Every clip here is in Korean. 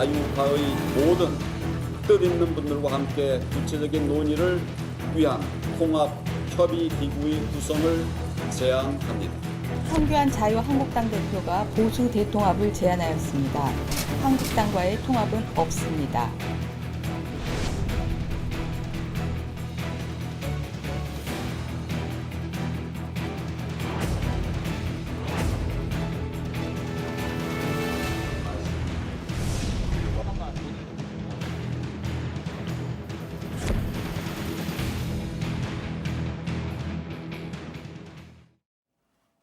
자유화의 모든 뜻 있는 분들과 함께 구체적인 논의를 위한 통합협의기구의 구성을 제안합니다. 황교안 자유한국당 대표가 보수 대통합을 제안하였습니다. 한국당과의 통합은 없습니다.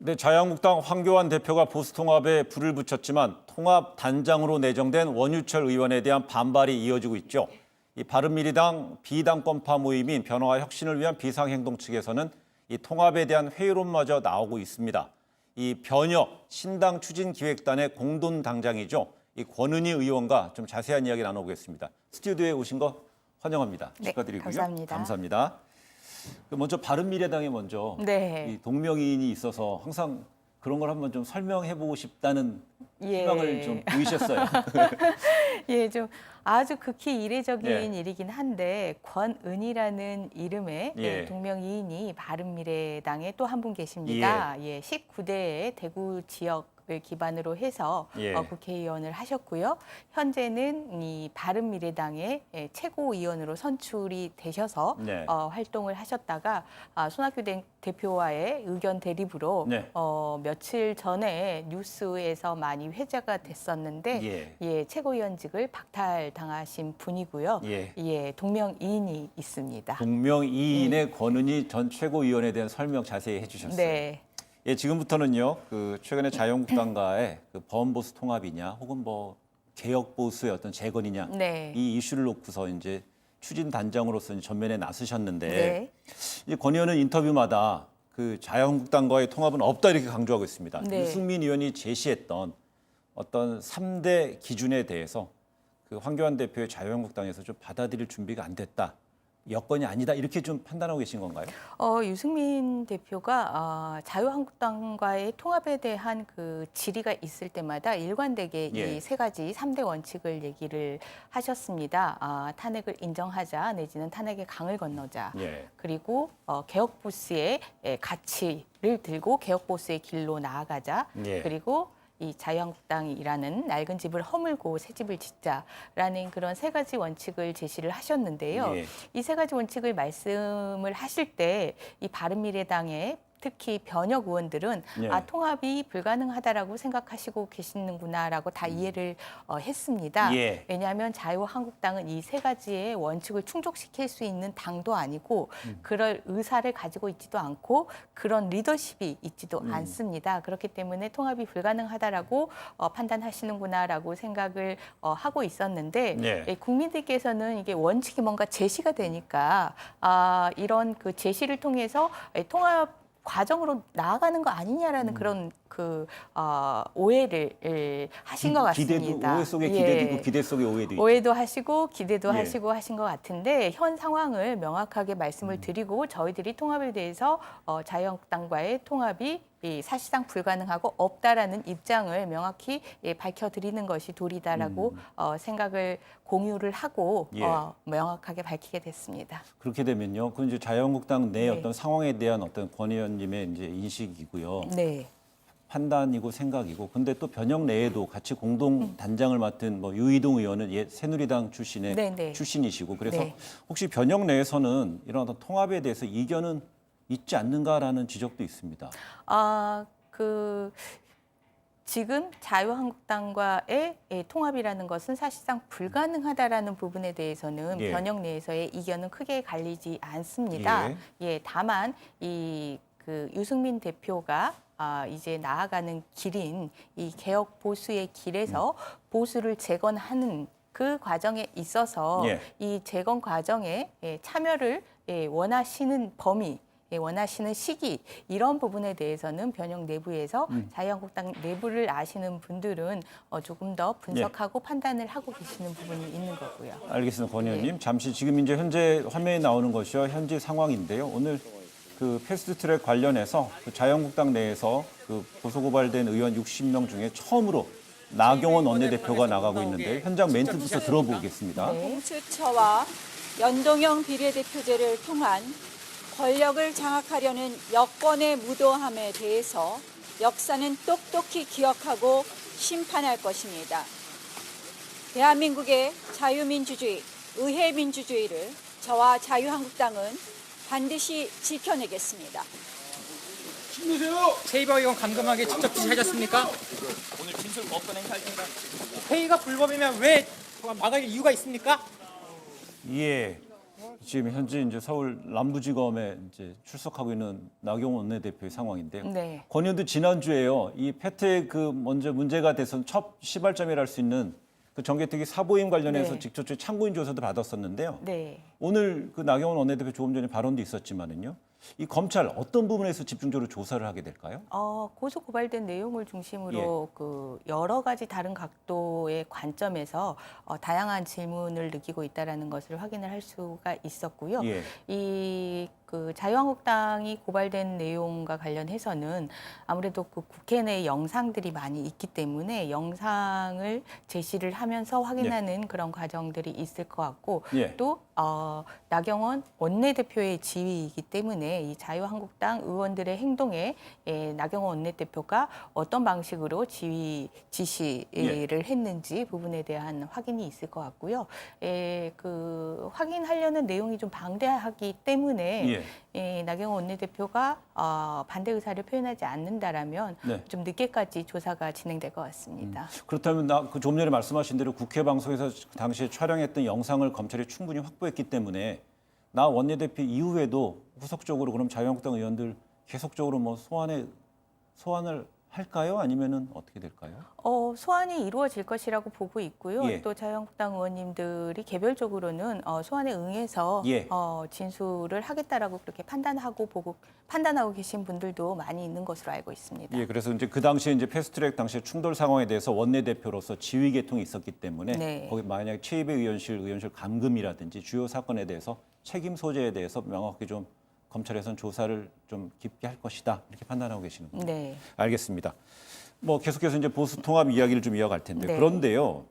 네, 자유한국당 황교안 대표가 보수통합에 불을 붙였지만 통합단장으로 내정된 원유철 의원에 대한 반발이 이어지고 있죠. 이 바른미래당 비당권파 모임인 변화와 혁신을 위한 비상행동 측에서는 이 통합에 대한 회의론마저 나오고 있습니다. 이 변혁 신당 추진기획단의 공동당장이죠. 이 권은희 의원과 좀 자세한 이야기 나눠보겠습니다. 스튜디오에 오신 거 환영합니다. 네, 축하드리고요. 감사합니다. 감사합니다. 먼저 바른미래당에 먼저 네. 이 동명이인이 있어서 항상 그런 걸 한번 좀 설명해보고 싶다는 희망을 좀 보이셨어요. 예, 좀 아주 극히 이례적인 예. 일이긴 한데 권은희라는 이름의 예. 동명이인이 바른미래당에 또 한 분 계십니다. 예, 19대의 대구 지역을 기반으로 해서 예. 국회의원을 하셨고요. 현재는 이 바른미래당의 최고위원으로 선출이 되셔서 네. 활동을 하셨다가 손학규 대표와의 의견 대립으로 네. 며칠 전에 뉴스에서 많이 회자가 됐었는데 예, 최고위원직을 박탈당하신 분이고요. 예, 동명이인이 있습니다. 동명이인의 권은희 전 최고위원에 대한 설명 자세히 해주셨어요. 네. 예, 지금부터는요. 그 최근에 자유한국당과의 그 범보수 통합이냐, 혹은 뭐 개혁 보수의 어떤 재건이냐, 네. 이 이슈를 놓고서 이제 추진 단장으로서 전면에 나서셨는데, 네. 이제 권 의원은 인터뷰마다 그 자유한국당과의 통합은 없다 이렇게 강조하고 있습니다. 네. 유승민 의원이 제시했던 어떤 3대 기준에 대해서 그 황교안 대표의 자유한국당에서 좀 받아들일 준비가 안 됐다. 여건이 아니다 이렇게 좀 판단하고 계신 건가요? 유승민 대표가 자유한국당과의 통합에 대한 그 질의가 있을 때마다 일관되게 예. 이 세 가지 3대 원칙을 얘기를 하셨습니다. 탄핵을 인정하자 내지는 탄핵의 강을 건너자. 예. 그리고 개혁 보수의 가치를 들고 개혁 보수의 길로 나아가자. 예. 그리고 이 자유한국당이라는 낡은 집을 허물고 새 집을 짓자라는 그런 세 가지 원칙을 제시를 하셨는데요. 예. 이 세 가지 원칙을 말씀을 하실 때 이 바른미래당의 특히 변혁 의원들은 예. 통합이 불가능하다라고 생각하시고 계시는구나라고 다 이해를 했습니다. 예. 왜냐하면 자유한국당은 이 세 가지의 원칙을 충족시킬 수 있는 당도 아니고 그럴 의사를 가지고 있지도 않고 그런 리더십이 있지도 않습니다. 그렇기 때문에 통합이 불가능하다라고 판단하시는구나라고 생각을 하고 있었는데 예. 국민들께서는 이게 원칙이 뭔가 제시가 되니까 이런 그 제시를 통해서 통합 과정으로 나아가는 거 아니냐라는 그런 오해를 하신 것 같습니다. 기대도 오해 속에 기대도 있고 기대 속에 오해도 있고. 오해도 하시고 기대도 예. 하시고 하신 것 같은데 현 상황을 명확하게 말씀을 드리고 저희들이 통합에 대해서 자유한국당과의 통합이 사실상 불가능하고 없다라는 입장을 명확히 밝혀드리는 것이 도리다라고 생각을 공유를 하고 예. 명확하게 밝히게 됐습니다. 그렇게 되면요. 그 이제 자유한국당 내 네. 어떤 상황에 대한 어떤 권 의원님의 이제 인식이고요. 네. 판단이고 생각이고. 근데 또 변혁 내에도 같이 공동 단장을 맡은 뭐 유이동 의원은 새누리당 출신의 네, 네. 출신이시고 그래서 네. 혹시 변혁 내에서는 이런 어떤 통합에 대해서 이견은 있지 않는가라는 지적도 있습니다. 지금 자유한국당과의 통합이라는 것은 사실상 불가능하다라는 부분에 대해서는 예. 변혁 내에서의 이견은 크게 갈리지 않습니다. 다만 그 유승민 대표가 이제 나아가는 길인 이 개혁 보수의 길에서 보수를 재건하는 그 과정에 있어서 예. 이 재건 과정에 참여를 원하시는 범위 원하시는 시기 이런 부분에 대해서는 변혁 내부에서 자유한국당 내부를 아시는 분들은 조금 더 분석하고 판단을 하고 계시는 부분이 있는 거고요. 알겠습니다, 권 의원님. 잠시 지금 이제 현재 화면에 나오는 것이요 현재 상황인데요. 오늘 그 패스트트랙 관련해서 그 자유한국당 내에서 그 고소고발된 의원 60명 중에 처음으로 나경원 원내대표가 나가고 있는데 현장 멘트부터 들어보겠습니다. 공수처와 연동형 비례대표제를 통한 권력을 장악하려는 여권의 무도함에 대해서 역사는 똑똑히 기억하고 심판할 것입니다. 대한민국의 자유민주주의, 의회민주주의를 저와 자유한국당은 반드시 지켜내겠습니다. 최이박 의원 감금하게 직접 지시하셨습니까? 오늘 진술 법권 행사할 테니까 회의가 불법이면 왜 막을 이유가 있습니까? 예. 지금 현재 이제 서울 남부지검에 이제 출석하고 있는 나경원 원내대표의 상황인데요. 네. 권 의원도 지난주에요. 이 패트의 그 먼저 문제가 돼서 첫 시발점이라 할 수 있는 그 정개특위 사보임 관련해서 네. 직접적인 참고인 조사도 받았었는데요. 네. 오늘 그 나경원 원내대표 조금 전에 발언도 있었지만은요. 이 검찰 어떤 부분에서 집중적으로 조사를 하게 될까요? 고소 고발된 내용을 중심으로 그 여러 가지 다른 각도의 관점에서 다양한 질문을 느끼고 있다라는 것을 확인을 할 수가 있었고요. 예. 이 그 자유한국당이 고발된 내용과 관련해서는 아무래도 그 국회 내 영상들이 많이 있기 때문에 영상을 제시를 하면서 확인하는 그런 과정들이 있을 것 같고 예. 또 나경원 원내대표의 지위이기 때문에 이 자유한국당 의원들의 행동에 나경원 원내대표가 어떤 방식으로 지시를 했는지 부분에 대한 확인이 있을 것 같고요. 그 확인하려는 내용이 좀 방대하기 때문에 나경원 원내대표가 반대 의사를 표현하지 않는다라면 네. 좀 늦게까지 조사가 진행될 것 같습니다. 그렇다면 그 좀 전에 말씀하신 대로 국회 방송에서 당시에 촬영했던 영상을 검찰이 충분히 확보했기 때문에 나 원내대표 이후에도 후속적으로 그럼 자유한국당 의원들 계속적으로 뭐 소환을 할까요? 아니면은 어떻게 될까요? 소환이 이루어질 것이라고 보고 있고요. 예. 또 자유한국당 의원님들이 개별적으로는 소환에 응해서 예. 진술을 하겠다라고 그렇게 판단하고 계신 분들도 많이 있는 것으로 알고 있습니다. 예, 그래서 이제 그 당시에 이제 패스트트랙 당시에 충돌 상황에 대해서 원내대표로서 지휘 계통이 있었기 때문에 네. 거기 만약 최이배 의원실 감금이라든지 주요 사건에 대해서 책임 소재에 대해서 명확히 좀 검찰에서는 조사를 좀 깊게 할 것이다 이렇게 판단하고 계시는군요. 네. 알겠습니다. 뭐 계속해서 이제 보수 통합 이야기를 좀 이어갈 텐데 네. 그런데요.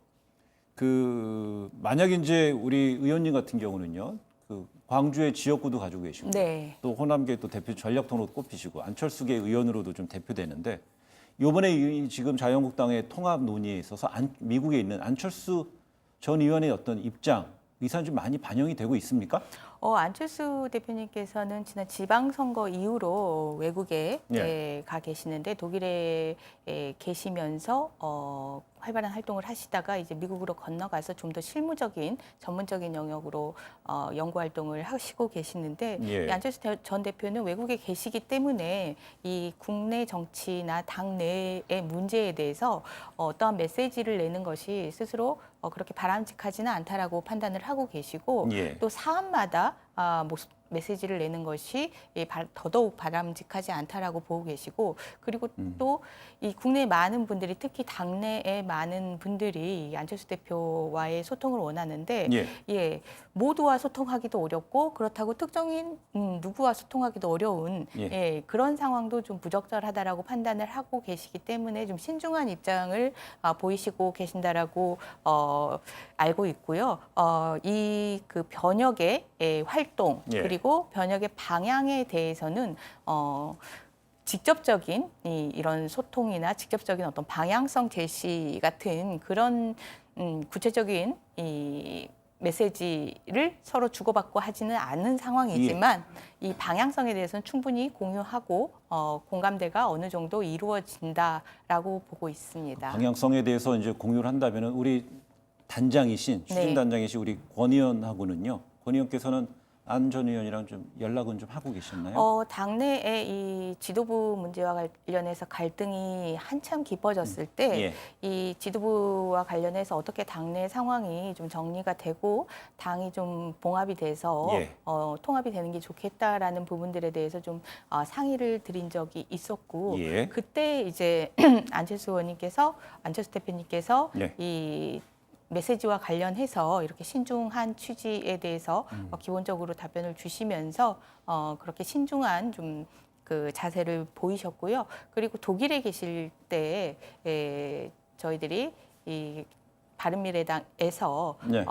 그 만약 이제 우리 의원님 같은 경우는요. 그 광주의 지역구도 가지고 계시고 네. 또 호남계 또 대표 전략통으로 꼽히시고 안철수계 의원으로도 좀 대표되는데 이번에 지금 자유한국당의 통합 논의에 있어서 미국에 있는 안철수 전 의원의 어떤 입장 의사는 좀 많이 반영이 되고 있습니까? 안철수 대표님께서는 지난 지방선거 이후로 외국에 가 계시는데 독일에 계시면서 활발한 활동을 하시다가 이제 미국으로 건너가서 좀 더 실무적인 전문적인 영역으로 연구 활동을 하시고 계시는데 예. 이 안철수 전 대표는 외국에 계시기 때문에 이 국내 정치나 당내의 문제에 대해서 어떠한 메시지를 내는 것이 스스로 그렇게 바람직하지는 않다라고 판단을 하고 계시고 예. 또 사안마다 메시지를 내는 것이 더더욱 바람직하지 않다라고 보고 계시고 그리고 또 이 국내 많은 분들이 특히 당내의 많은 분들이 안철수 대표와의 소통을 원하는데 모두와 소통하기도 어렵고 그렇다고 특정인 누구와 소통하기도 어려운 그런 상황도 좀 부적절하다라고 판단을 하고 계시기 때문에 좀 신중한 입장을 보이시고 계신다라고 알고 있고요. 이 그 변혁의 활동 그리고 변혁의 방향에 대해서는 직접적인 이런 소통이나 직접적인 어떤 방향성 제시 같은 그런 구체적인 이 메시지를 서로 주고받고 하지는 않은 상황이지만 이 방향성에 대해서는 충분히 공유하고 공감대가 어느 정도 이루어진다라고 보고 있습니다. 방향성에 대해서 이제 공유를 한다면은 우리 단장이신 추진 단장이신 우리 권 의원하고는요. 권 의원께서는 안 전 의원이랑 좀 연락은 좀 하고 계셨나요? 당내의 이 지도부 문제와 관련해서 갈등이 한참 깊어졌을 때 이 지도부와 관련해서 어떻게 당내 상황이 좀 정리가 되고 당이 좀 봉합이 돼서 통합이 되는 게 좋겠다라는 부분들에 대해서 좀 상의를 드린 적이 있었고 그때 이제 안철수 대표님께서 이 메시지와 관련해서 이렇게 신중한 취지에 대해서 기본적으로 답변을 주시면서 그렇게 신중한 좀 그 자세를 보이셨고요. 그리고 독일에 계실 때 저희들이 이 바른미래당에서 네.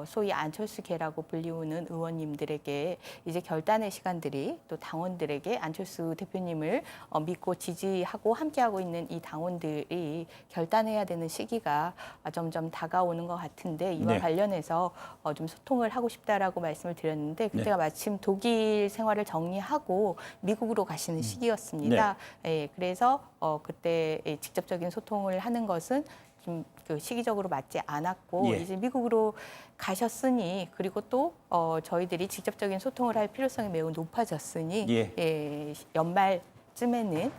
소위 안철수계라고 불리우는 의원님들에게 이제 결단의 시간들이 또 당원들에게 안철수 대표님을 믿고 지지하고 함께하고 있는 이 당원들이 결단해야 되는 시기가 점점 다가오는 것 같은데 이와 네. 관련해서 좀 소통을 하고 싶다라고 말씀을 드렸는데 그때가 마침 독일 생활을 정리하고 미국으로 가시는 시기였습니다. 예, 그래서 그때 직접적인 소통을 하는 것은 좀 그 시기적으로 맞지 않았고 예. 이제 미국으로 가셨으니 그리고 또 저희들이 직접적인 소통을 할 필요성이 매우 높아졌으니 예. 연말쯤에는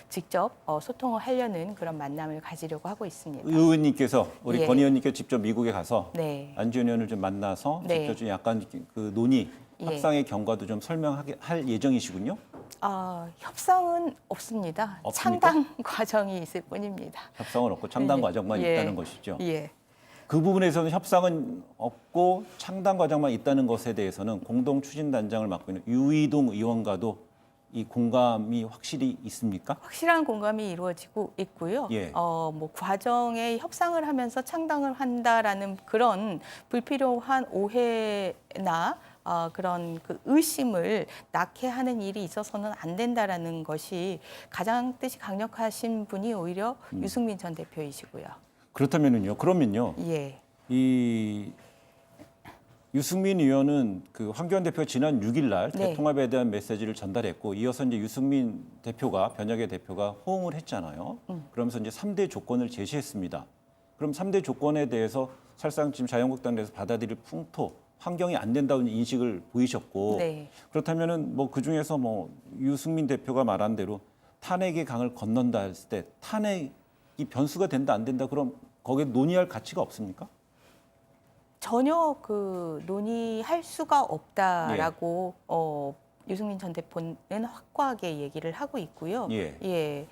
직접 소통을 하려는 그런 만남을 가지려고 하고 있습니다. 의원님께서 우리 예. 권 의원님께서 직접 미국에 가서 네. 안지원 의원을 좀 만나서 네. 직접 좀 약간 그 논의, 예. 협상의 경과도 좀 설명하게 할 예정이시군요. 협상은 없습니다. 없습니까? 창당 과정이 있을 뿐입니다. 협상은 없고 창당 예. 과정만 예. 있다는 것이죠. 예. 그 부분에서는 협상은 없고 창당 과정만 있다는 것에 대해서는 공동 추진단장을 맡고 있는 유이동 의원과도 이 공감이 확실히 있습니까? 확실한 공감이 이루어지고 있고요. 예. 뭐 과정에 협상을 하면서 창당을 한다라는 그런 불필요한 오해나 그런 그 의심을 낳게 하는 일이 있어서는 안 된다라는 것이 가장 뜻이 강력하신 분이 오히려 유승민 전 대표이시고요. 그러면요. 예. 이 유승민 의원은 그 황교안 대표가 지난 6일 날 네. 대통합에 대한 메시지를 전달했고 이어서 이제 유승민 대표가 변혁의 대표가 호응을 했잖아요. 그러면서 이제 3대 조건을 제시했습니다. 그럼 3대 조건에 대해서 사실상 지금 자유한국당 내에서 받아들일 풍토, 환경이 안 된다는 인식을 보이셨고 네. 그렇다면은 뭐 그 중에서 뭐 유승민 대표가 말한 대로 탄핵의 강을 건넌다 했을 때 탄핵이 변수가 된다 안 된다 그럼 거기에 논의할 가치가 없습니까? 전혀 그 논의할 수가 없다라고 유승민 전 대표는 확고하게 얘기를 하고 있고요. 예.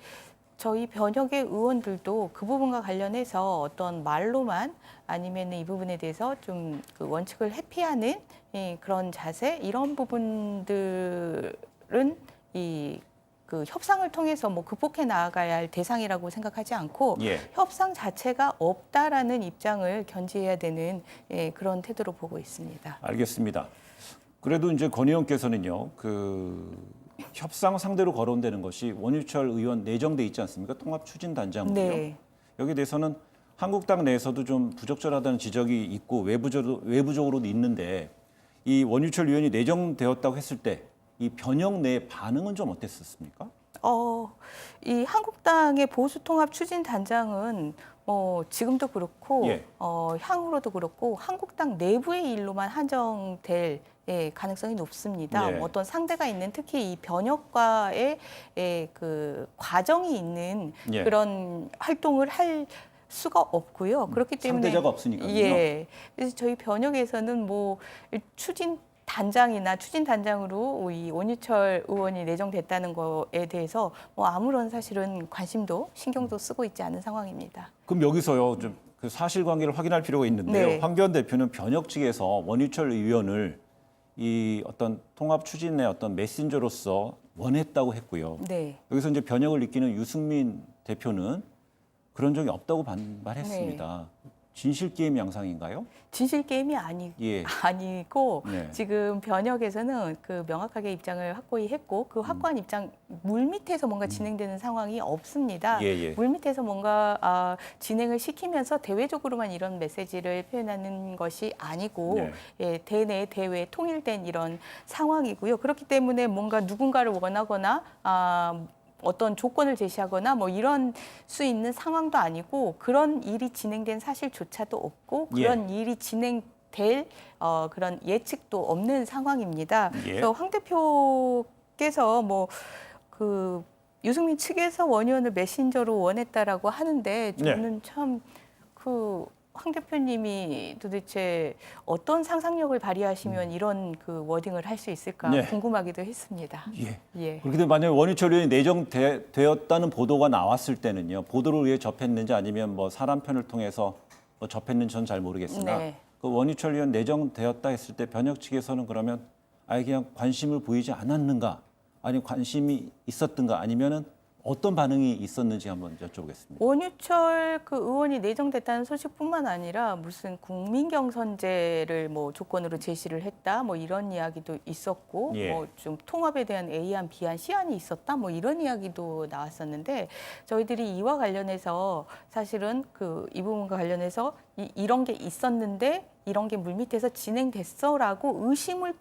저희 변혁의 의원들도 그 부분과 관련해서 어떤 말로만 아니면 이 부분에 대해서 좀 그 원칙을 회피하는 그런 자세 이런 부분들은 그 협상을 통해서 뭐 극복해 나아가야 할 대상이라고 생각하지 않고 예. 협상 자체가 없다라는 입장을 견지해야 되는 그런 태도로 보고 있습니다. 알겠습니다. 그래도 이제 권 의원께서는요, 그 협상 상대로 거론되는 것이 원유철 의원 내정돼 있지 않습니까? 통합 추진단장으로요. 네. 여기에 대해서는 한국당 내에서도 좀 부적절하다는 지적이 있고 외부적으로도 있는데 이 원유철 의원이 내정되었다고 했을 때 이 변혁 내 반응은 좀 어땠었습니까? 이 한국당의 보수통합 추진단장은 지금도 그렇고 예. 향후로도 그렇고 한국당 내부의 일로만 한정될 가능성이 높습니다. 예. 어떤 상대가 있는 특히 이 변혁과의 그 과정이 있는 예. 그런 활동을 할 수가 없고요. 그렇기 때문에 상대자가 없으니까요. 예. 그래서 저희 변혁에서는 뭐 추진 단장이나 추진단장으로 이 원유철 의원이 내정됐다는 거에 대해서 뭐 아무런 사실은 관심도 신경도 쓰고 있지 않은 상황입니다. 그럼 여기서요, 좀 그 사실관계를 확인할 필요가 있는데요. 네. 황교안 대표는 변혁 측에서 원유철 의원을 이 어떤 통합 추진의 어떤 메신저로서 원했다고 했고요. 네. 여기서 이제 변혁을 느끼는 유승민 대표는 그런 적이 없다고 반발했습니다. 진실 게임 양상인가요? 진실 게임이 예. 아니고 네. 지금 변혁에서는 그 명확하게 입장을 확고히 했고 그 확고한 입장 물밑에서 뭔가 진행되는 상황이 없습니다. 예. 물밑에서 뭔가 진행을 시키면서 대외적으로만 이런 메시지를 표현하는 것이 아니고 네. 대내 대외 통일된 이런 상황이고요. 그렇기 때문에 뭔가 누군가를 원하거나 어떤 조건을 제시하거나 뭐 이런 수 있는 상황도 아니고 그런 일이 진행된 사실조차도 없고 그런 일이 진행될 그런 예측도 없는 상황입니다. 예. 그래서 황 대표께서 뭐 그 유승민 측에서 원 의원을 메신저로 원했다라고 하는데 저는 참 그 황 대표님이 도대체 어떤 상상력을 발휘하시면 이런 그 워딩을 할 수 있을까 궁금하기도 했습니다. 예. 그렇게 되면 만약에 원유철 의원이 내정되었다는 보도가 나왔을 때는요. 보도를 위해 접했는지 아니면 뭐 사람 편을 통해서 뭐 접했는지 저는 잘 모르겠으나 그 원유철 의원 내정되었다 했을 때 변혁 측에서는 그러면 아예 그냥 관심을 보이지 않았는가 아니면 관심이 있었든가 아니면은 어떤 반응이 있었는지 한번 여쭤보겠습니다. 원유철 그 의원이 내정됐다는 소식뿐만 아니라 무슨 국민 경선제를 뭐 조건으로 제시를 했다 뭐 이런 이야기도 있었고 예. 뭐 좀 통합에 대한 A안, B안, C안이 있었다 뭐 이런 이야기도 나왔었는데 저희들이 이와 관련해서 사실은 그 이 부분과 관련해서 이런 게 있었는데 이런 게 물밑에서 진행됐어라고 의심을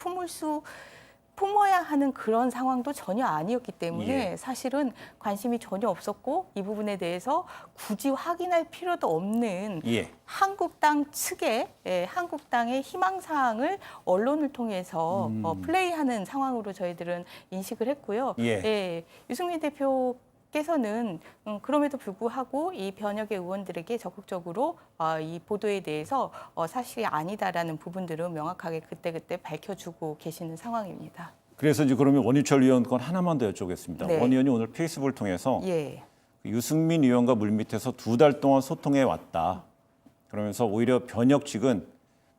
품어야 하는 그런 상황도 전혀 아니었기 때문에 예. 사실은 관심이 전혀 없었고 이 부분에 대해서 굳이 확인할 필요도 없는 예. 한국당 측의 한국당의 희망사항을 언론을 통해서 플레이하는 상황으로 저희들은 인식을 했고요. 예. 유승민 대표께서는 그럼에도 불구하고 이 변혁의 의원들에게 적극적으로 이 보도에 대해서 사실이 아니다라는 부분들은 명확하게 그때그때 밝혀주고 계시는 상황입니다. 그래서 이제 그러면 원유철 의원 건 하나만 더 여쭤보겠습니다. 네. 원 의원이 오늘 페이스북을 통해서 예. 유승민 의원과 물밑에서 2달 동안 소통해 왔다. 그러면서 오히려 변혁 측은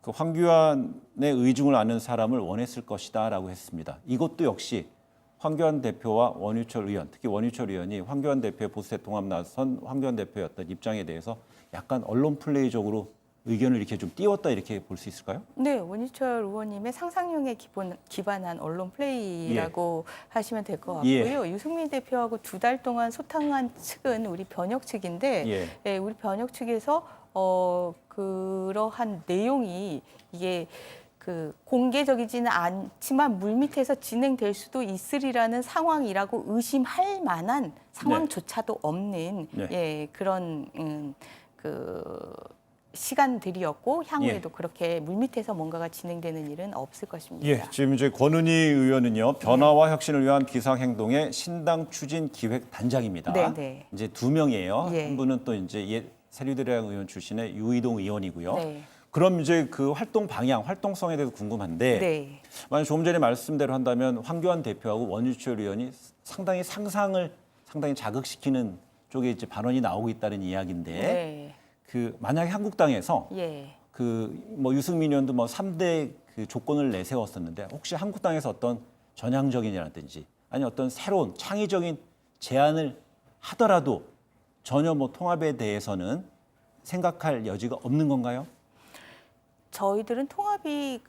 그 황교안의 의중을 아는 사람을 원했을 것이다라고 했습니다. 이것도 역시 황교안 대표와 원유철 의원, 특히 원유철 의원이 황교안 대표의 보수대 통합 나선 황교안 대표의 어떤 입장에 대해서 약간 언론 플레이적으로 의견을 이렇게 좀 띄웠다 이렇게 볼 수 있을까요? 네, 원유철 의원님의 상상력에 기반한 언론 플레이라고 하시면 될 것 같고요. 유승민 대표하고 2달 동안 소통한 측은 우리 변혁 측인데, 예. 우리 변혁 측에서 그러한 내용이 이게 그 공개적이지는 않지만 물밑에서 진행될 수도 있으리라는 상황이라고 의심할 만한 상황조차도 없는 네. 그런 그 시간들이었고 향후에도 그렇게 물밑에서 뭔가가 진행되는 일은 없을 것입니다. 예, 지금 이제 권은희 의원은요 변화와 혁신을 위한 비상행동의 신당 추진 기획 단장입니다. 네. 이제 2명이에요. 예. 한 분은 또 이제 새누리당 의원 출신의 유이동 의원이고요. 네. 그럼 이제 그 활동 방향, 활동성에 대해서 궁금한데 네. 만약 조금 전에 말씀대로 한다면 황교안 대표하고 원유철 의원이 상당히 상상을 상당히 자극시키는 쪽에 이제 발언이 나오고 있다는 이야기인데 네. 그 만약에 한국당에서 예. 그 뭐 유승민 의원도 뭐 3대 그 조건을 내세웠었는데 혹시 한국당에서 어떤 전향적인이라든지 아니 어떤 새로운 창의적인 제안을 하더라도 전혀 뭐 통합에 대해서는 생각할 여지가 없는 건가요? 저희들은 통합이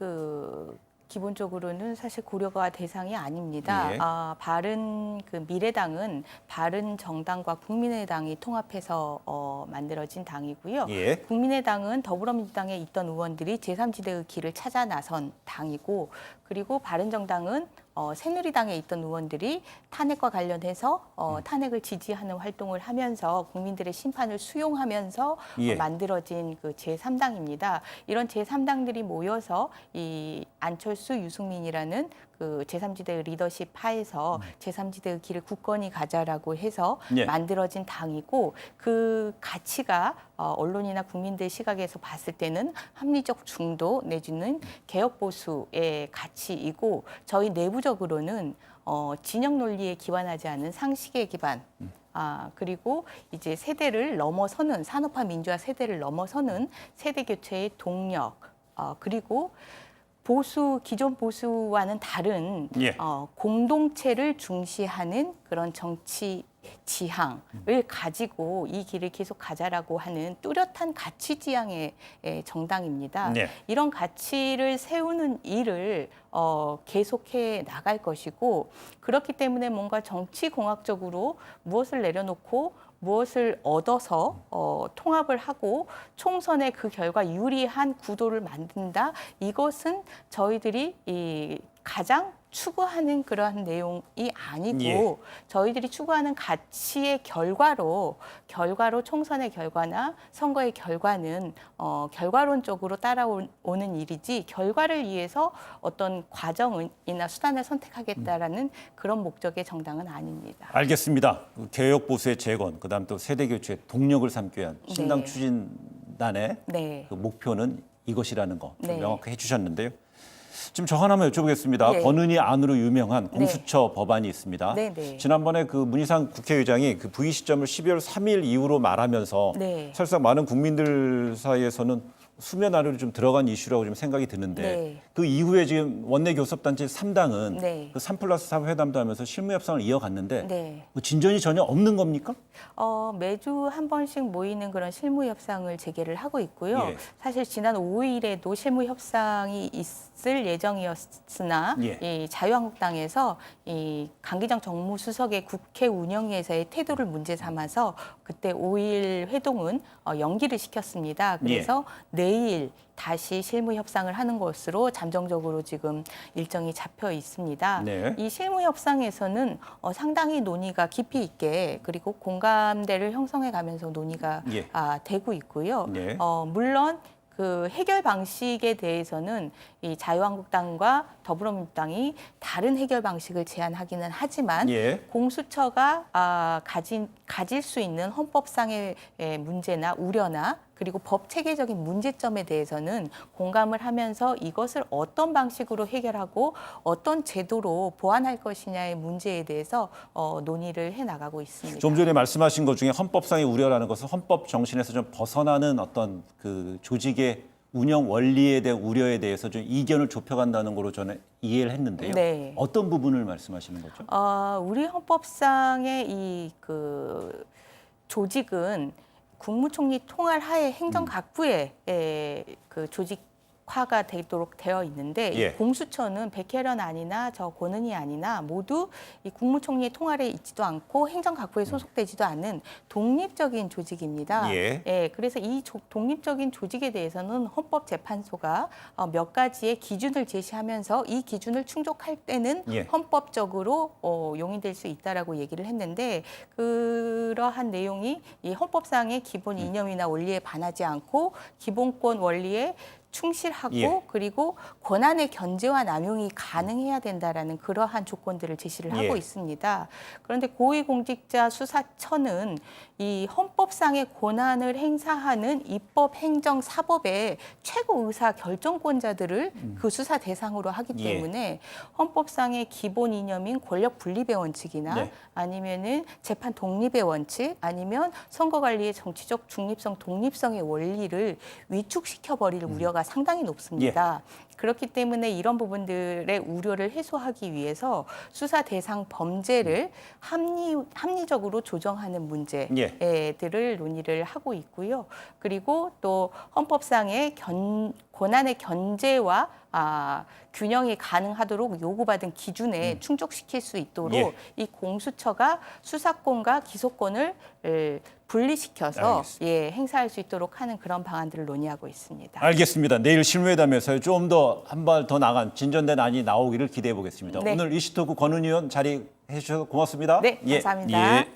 기본적으로는 사실 고려가 대상이 아닙니다. 예. 바른 미래당은 바른 정당과 국민의당이 통합해서 만들어진 당이고요. 예. 국민의당은 더불어민주당에 있던 의원들이 제3지대의 길을 찾아 나선 당이고, 그리고 바른정당은 새누리당에 있던 의원들이 탄핵과 관련해서 탄핵을 지지하는 활동을 하면서 국민들의 심판을 수용하면서 예. 만들어진 그 제3당입니다. 이런 제3당들이 모여서 이 안철수, 유승민이라는 그 제3지대의 리더십 하에서 제3지대의 길을 굳건히 가자라고 해서 예. 만들어진 당이고, 그 가치가 언론이나 국민들 시각에서 봤을 때는 합리적 중도 내지는 개혁 보수의 가치이고, 저희 내부적으로는 진영 논리에 기반하지 않은 상식에 기반, 그리고 이제 세대를 넘어서는 산업화 민주화 세대를 넘어서는 세대 교체의 동력, 그리고 기존 보수와는 다른 예. 공동체를 중시하는 그런 정치 지향을 가지고 이 길을 계속 가자라고 하는 뚜렷한 가치 지향의 정당입니다. 네. 이런 가치를 세우는 일을 계속해 나갈 것이고, 그렇기 때문에 뭔가 정치공학적으로 무엇을 내려놓고 무엇을 얻어서 통합을 하고 총선의 그 결과 유리한 구도를 만든다. 이것은 저희들이 가장 추구하는 그러한 내용이 아니고 예. 저희들이 추구하는 가치의 결과로 총선의 결과나 선거의 결과는 결과론적으로 따라오는 일이지 결과를 위해서 어떤 과정이나 수단을 선택하겠다라는 그런 목적의 정당은 아닙니다. 알겠습니다. 개혁 보수의 재건, 그다음 또 세대 교체의 동력을 삼기 위한 신당 네. 추진단의 네. 그 목표는 이것이라는 거 좀 네. 명확히 해주셨는데요. 지금 저 하나만 여쭤보겠습니다. 예. 권은희 안으로 유명한 공수처 법안이 있습니다. 네. 지난번에 그 문희상 국회의장이 그 부의 시점을 12월 3일 이후로 말하면서 네. 사실상 많은 국민들 사이에서는 수면 아래로 좀 들어간 이슈라고 좀 생각이 드는데 네. 그 이후에 지금 원내 교섭단체 3당은 네. 그 3+4 회담도 하면서 실무 협상을 이어갔는데 네. 뭐 진전이 전혀 없는 겁니까? 매주 한 번씩 모이는 그런 실무 협상을 재개를 하고 있고요. 예. 사실 지난 5일에도 실무 협상이 있을 예정이었으나 예. 이 자유한국당에서 이 강기정 정무수석의 국회 운영에서의 태도를 문제 삼아서 그때 5일 회동은 연기를 시켰습니다. 그래서 내일 다시 실무 협상을 하는 것으로 잠정적으로 지금 일정이 잡혀 있습니다. 네. 이 실무 협상에서는 상당히 논의가 깊이 있게 그리고 공감대를 형성해 가면서 논의가 예. 되고 있고요. 네. 물론 그 해결 방식에 대해서는 이 자유한국당과 더불어민주당이 다른 해결 방식을 제안하기는 하지만 예. 공수처가 가질 수 있는 헌법상의 문제나 우려나 그리고 법 체계적인 문제점에 대해서는 공감을 하면서 이것을 어떤 방식으로 해결하고 어떤 제도로 보완할 것이냐의 문제에 대해서 논의를 해나가고 있습니다. 좀 전에 말씀하신 것 중에 헌법상의 우려라는 것은 헌법 정신에서 좀 벗어나는 어떤 그 조직의 운영 원리에 대한 우려에 대해서 좀 이견을 좁혀간다는 거로 저는 이해를 했는데요. 네. 어떤 부분을 말씀하시는 거죠? 우리 헌법상의 이 그 조직은 국무총리 통할 하에 행정각부의 그 조직화가 되도록 되어 있는데 예. 이 공수처는 백혜련 아니나 저 권은희 아니나 모두 이 국무총리 통할에 있지도 않고 행정각부에 소속되지도 않은 독립적인 조직입니다. 예. 그래서 이 독립적인 조직에 대해서는 헌법재판소가 몇 가지의 기준을 제시하면서 이 기준을 충족할 때는 예. 헌법적으로 용인될 수 있다라고 얘기를 했는데 그러한 내용이 이 헌법상의 기본 이념이나 원리에 반하지 않고 기본권 원리에 충실하고 예. 그리고 권한의 견제와 남용이 가능해야 된다라는 그러한 조건들을 제시를 예. 하고 있습니다. 그런데 고위공직자 수사처는 이 헌법상의 권한을 행사하는 입법, 행정, 사법의 최고 의사 결정권자들을 그 수사 대상으로 하기 예. 때문에 헌법상의 기본 이념인 권력 분립의 원칙이나 네. 아니면은 재판 독립의 원칙 아니면 선거관리의 정치적 중립성, 독립성의 원리를 위축시켜 버릴 우려가 상당히 높습니다. 그렇기 때문에 이런 부분들의 우려를 해소하기 위해서 수사 대상 범죄를 합리적으로 조정하는 문제들을 논의를 하고 있고요. 그리고 또 헌법상의 권한의 견제와 균형이 가능하도록 요구받은 기준에 충족시킬 수 있도록 예. 이 공수처가 수사권과 기소권을 분리시켜서 알겠습니다. 행사할 수 있도록 하는 그런 방안들을 논의하고 있습니다. 알겠습니다. 내일 실무회담에서 좀 더 한 발 더 나간 진전된 안이 나오기를 기대해 보겠습니다. 네. 오늘 이슈토크 권은희 의원 자리해 주셔서 고맙습니다. 네, 감사합니다. 예.